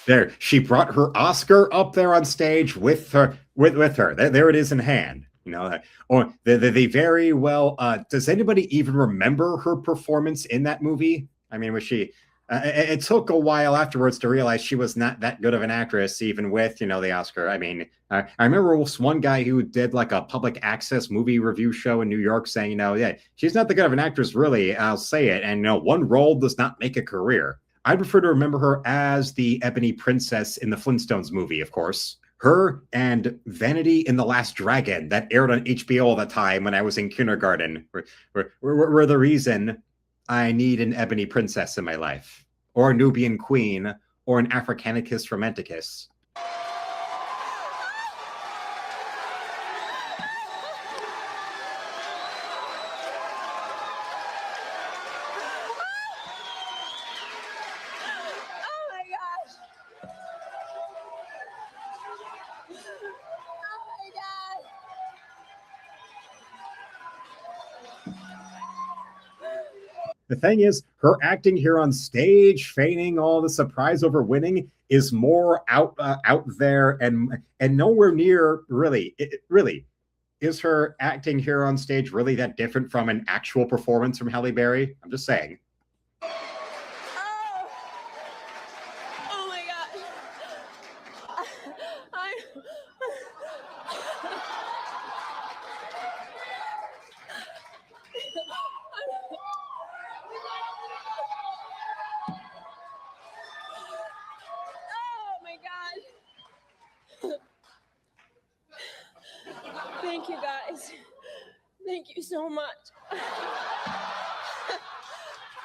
There, she brought her Oscar up there on stage with her. With her, there it is in hand. You know, or they very well. Does anybody even remember her performance in that movie? I mean, was she? It took a while afterwards to realize she was not that good of an actress, even with the Oscar. I mean, I remember one guy who did like a public access movie review show in New York saying, yeah, she's not that good of an actress, really. I'll say it. And one role does not make a career. I prefer to remember her as the Ebony Princess in the Flintstones movie, of course. Her and Vanity in the Last Dragon, that aired on HBO all the time when I was in kindergarten, were the reason I need an Ebony Princess in my life, or a Nubian Queen, or an Africanicus Romanticus. The thing is, her acting here on stage, feigning all the surprise over winning, is more out there and nowhere near really. Is her acting here on stage really that different from an actual performance from Halle Berry? I'm just saying. Thank you, guys. Thank you so much.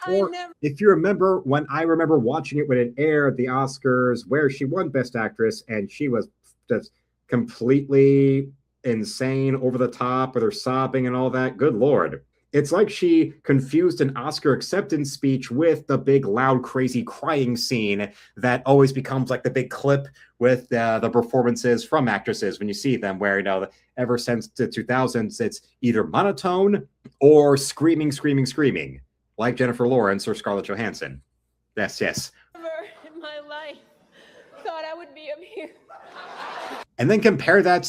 Or if you remember, when I remember watching it when it aired at the Oscars, where she won Best Actress, and she was just completely insane, over the top with her sobbing and all that. Good Lord. It's like she confused an Oscar acceptance speech with the big, loud, crazy crying scene that always becomes like the big clip with the performances from actresses when you see them, where, ever since the 2000s, it's either monotone or screaming, screaming, screaming, like Jennifer Lawrence or Scarlett Johansson. Yes, yes. Never in my life thought I would be up here. And then compare that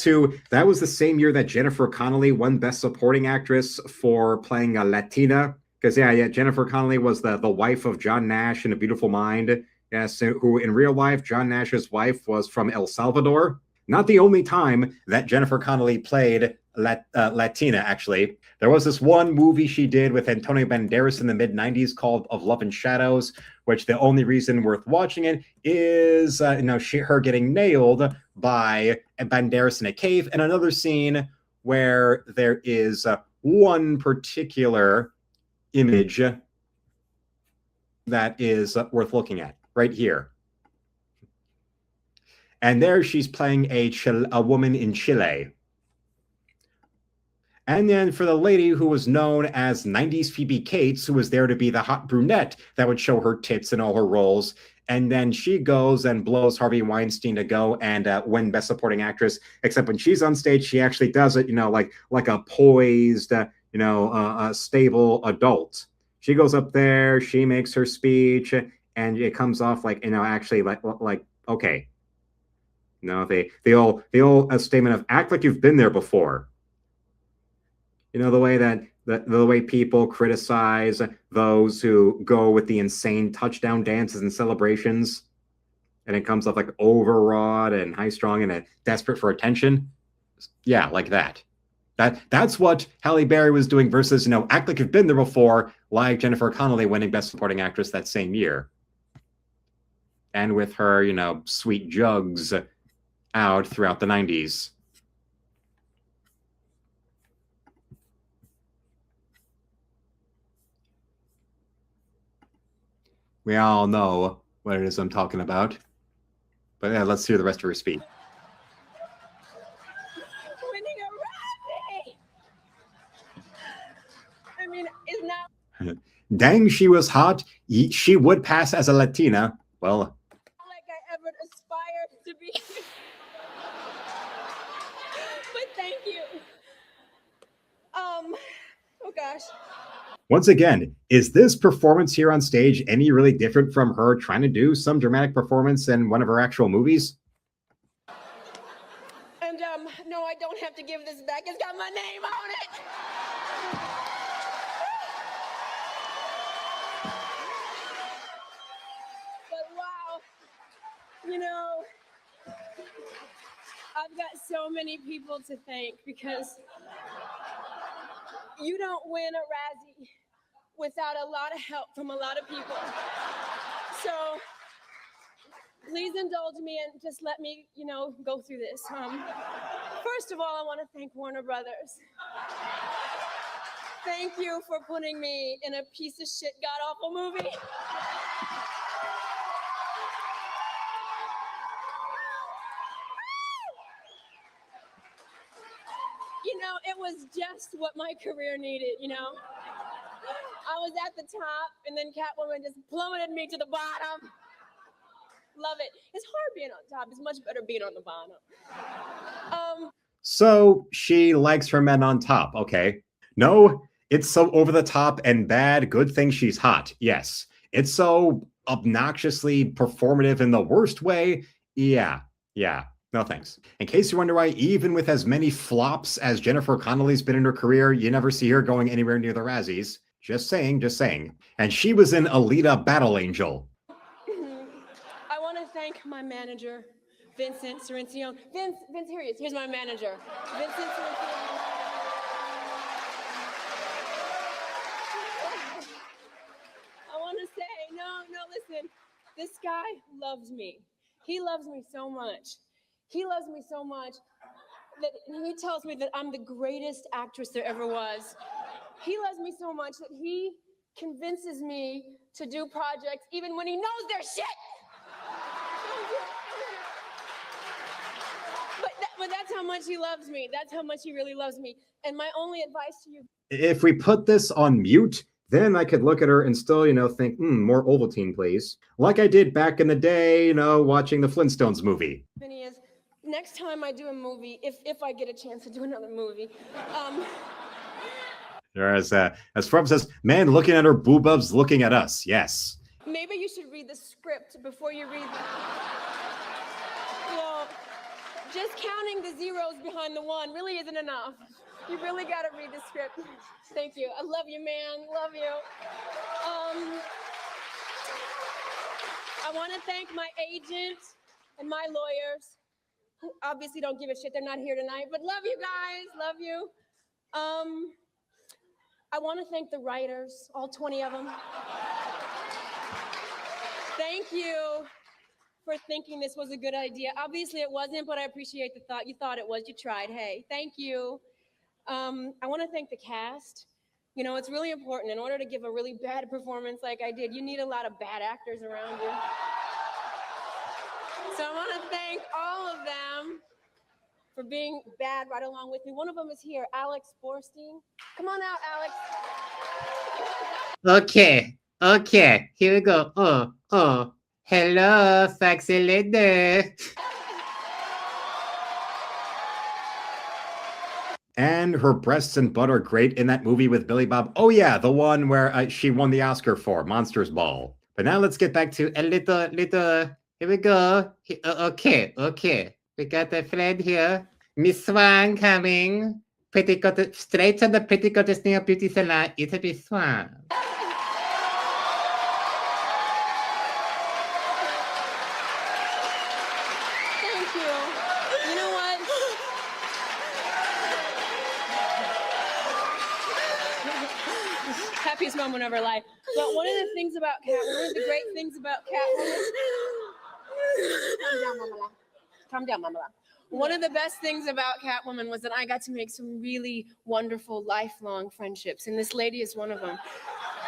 was the same year that Jennifer Connelly won Best Supporting Actress for playing a Latina. Because, yeah, Jennifer Connelly was the wife of John Nash in A Beautiful Mind. Yes, who in real life, John Nash's wife was from El Salvador. Not the only time that Jennifer Connelly played Latina, actually. There was this one movie she did with Antonio Banderas in the mid-90s called Of Love and Shadows, which the only reason worth watching it is her getting nailed by Banderas in a cave, and another scene where there is one particular image that is worth looking at right here. And there she's playing a woman in Chile. And then for the lady who was known as 90s Phoebe Cates, who was there to be the hot brunette that would show her tits in all her roles. And then she goes and blows Harvey Weinstein to go and win Best Supporting Actress. Except when she's on stage, she actually does it, like a poised, stable adult. She goes up there, she makes her speech, and it comes off like, actually like okay. The old statement of act like you've been there before. The way that the way people criticize those who go with the insane touchdown dances and celebrations, and it comes off like overwrought and high-strung and desperate for attention. Yeah, like that. That's what Halle Berry was doing versus, act like you've been there before, like Jennifer Connelly winning Best Supporting Actress that same year. And with her, sweet jugs out throughout the 90s. We all know what it is I'm talking about. But yeah, let's hear the rest of her speech. Winning a Razzie! I mean, is not... Dang, she was hot. She would pass as a Latina. Well... like I ever aspired to be. But thank you. Oh gosh. Once again, is this performance here on stage any really different from her trying to do some dramatic performance in one of her actual movies? And no, I don't have to give this back. It's got my name on it. But wow, you know, I've got so many people to thank because you don't win a Razzie without a lot of help from a lot of people. So please indulge me and just let me, go through this. First of all, I want to thank Warner Brothers. Thank you for putting me in a piece of shit, god-awful movie. It was just what my career needed, I was at the top, and then Catwoman just plummeted me to the bottom. Love it. It's hard being on top. It's much better being on the bottom. So she likes her men on top, okay. No, it's so over the top and bad. Good thing she's hot. Yes. It's so obnoxiously performative in the worst way. Yeah. No thanks. In case you wonder why, even with as many flops as Jennifer Connelly's been in her career, you never see her going anywhere near the Razzies. Just saying. And she was in Alita Battle Angel. I want to thank my manager, Vincent Cirencione. Vince, here he is. Here's my manager, Vincent Cirencione. I want to say, no, listen. This guy loves me. He loves me so much. He loves me so much that he tells me that I'm the greatest actress there ever was. He loves me so much that he convinces me to do projects even when he knows they're shit. But that's how much he loves me. That's how much he really loves me. And my only advice to you... If we put this on mute, then I could look at her and still, think, more Ovaltine, please. Like I did back in the day, watching the Flintstones movie. Is next time I do a movie, if I get a chance to do another movie, as Frub says, man looking at her boobubs looking at us. Yes. Maybe you should read the script before you read Well, just counting the zeros behind the one really isn't enough. You really got to read the script. Thank you. I love you, man. Love you. I want to thank my agent and my lawyers, who obviously don't give a shit. They're not here tonight, but love you guys. Love you. I want to thank the writers, all 20 of them. Thank you for thinking this was a good idea. Obviously it wasn't, but I appreciate the thought. You thought it was. You tried. Hey, thank you. I want to thank the cast. It's really important. In order to give a really bad performance like I did, you need a lot of bad actors around you. So I want to thank all of them for being bad right along with me. One of them is here, Alex Borstein. Come on out, Alex. Okay, here we go. Hello, sexy lady. And her breasts and butt are great in that movie with Billy Bob. Oh yeah, the one where she won the Oscar for, Monsters Ball. But now let's get back to a little, here we go. Okay. We got a friend here. Miss Swan coming. Petticoat, straight to the Petticoat Sneer Beauty Salon. It's a Miss Swan. Thank you. You know what? Happiest moment of our life. But one of the things about Catwoman, one of the great things about Catwoman... Calm down, Mama. One of the best things about Catwoman was that I got to make some really wonderful, lifelong friendships, and this lady is one of them.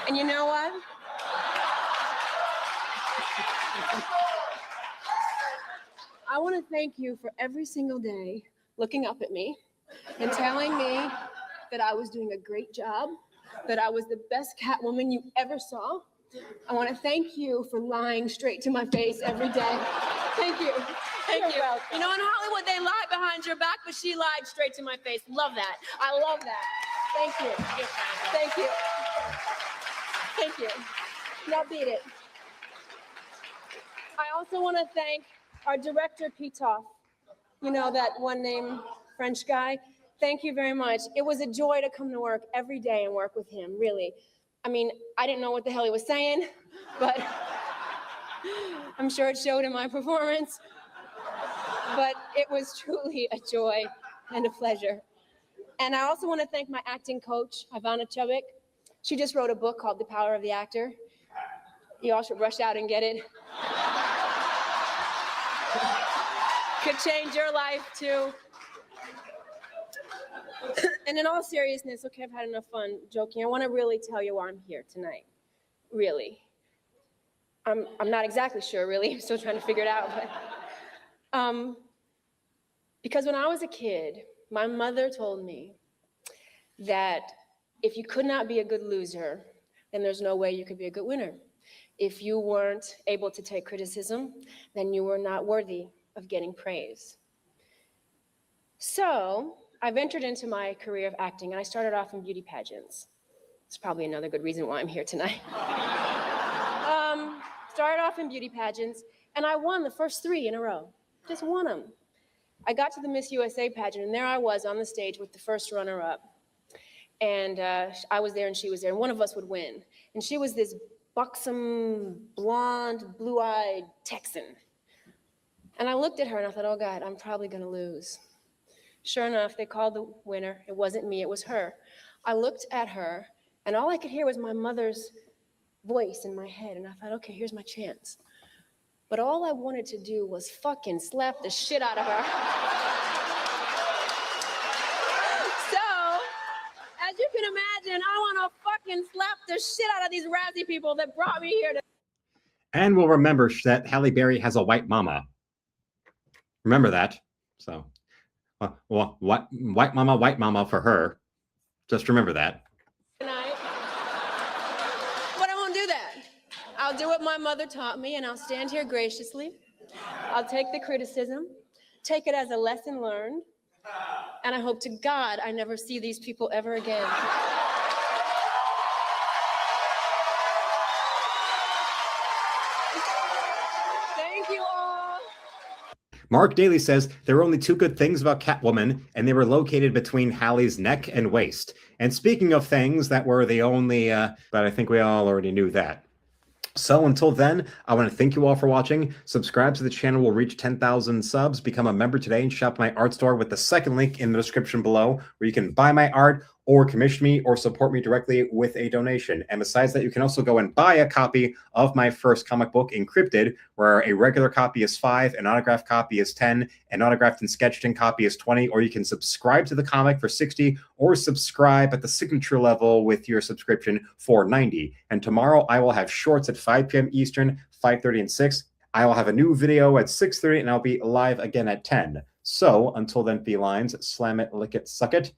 And you know what? I want to thank you for every single day looking up at me and telling me that I was doing a great job, that I was the best Catwoman you ever saw. I want to thank you for lying straight to my face every day. Thank you. Thank you. You know, in Hollywood, they lie behind your back, but she lied straight to my face. Love that. I love that. Thank you. Thank you. Thank you. Now beat it. I also want to thank our director, Pitoff. You know, that one name French guy. Thank you very much. It was a joy to come to work every day and work with him, really. I mean, I didn't know what the hell he was saying, but I'm sure it showed in my performance. But it was truly a joy and a pleasure. And I also want to thank my acting coach, Ivana Chubik. She just wrote a book called The Power of the Actor. You all should rush out and get it. Could change your life too. And in all seriousness, okay, I've had enough fun joking. I want to really tell you why I'm here tonight. Really. I'm not exactly sure, really. I'm still trying to figure it out. But, because when I was a kid, my mother told me that if you could not be a good loser, then there's no way you could be a good winner. If you weren't able to take criticism, then you were not worthy of getting praise. So I ventured into my career of acting, and I started off in beauty pageants. It's probably another good reason why I'm here tonight. Started off in beauty pageants, and I won the first 3 in a row. Just won them. I got to the Miss USA pageant, and there I was on the stage with the first runner-up. And I was there, and she was there, and one of us would win. And she was this buxom, blonde, blue-eyed Texan. And I looked at her, and I thought, oh, God, I'm probably going to lose. Sure enough, they called the winner. It wasn't me, it was her. I looked at her, and all I could hear was my mother's voice in my head, and I thought, okay, here's my chance. But all I wanted to do was fucking slap the shit out of her. So, as you can imagine, I want to fucking slap the shit out of these Razzie people that brought me here. And we'll remember that Halle Berry has a white mama. Remember that. So, well, white mama for her. Just remember that. Tonight. But I won't do that. I'll do what my mother taught me, and I'll stand here graciously. I'll take the criticism, take it as a lesson learned, and I hope to God I never see these people ever again. Thank you all. Mark Daly says there were only 2 good things about Catwoman, and they were located between Halle's neck and waist. And speaking of things that were the only, but I think we all already knew that. So until then, I want to thank you all for watching. Subscribe to the channel. We'll reach 10,000 subs. Become a member today and shop my art store with the second link in the description below, where you can buy my art or commission me or support me directly with a donation. And besides that, you can also go and buy a copy of my first comic book, Encrypted, where a regular copy is $5, an autographed copy is $10, an autographed and sketched in copy is $20, or you can subscribe to the comic for $60, or subscribe at the signature level with your subscription for $90. And tomorrow I will have shorts at 5 p.m. Eastern, 5:30 and 6. I will have a new video at 6:30, and I'll be live again at 10. So until then, felines, slam it, lick it, suck it.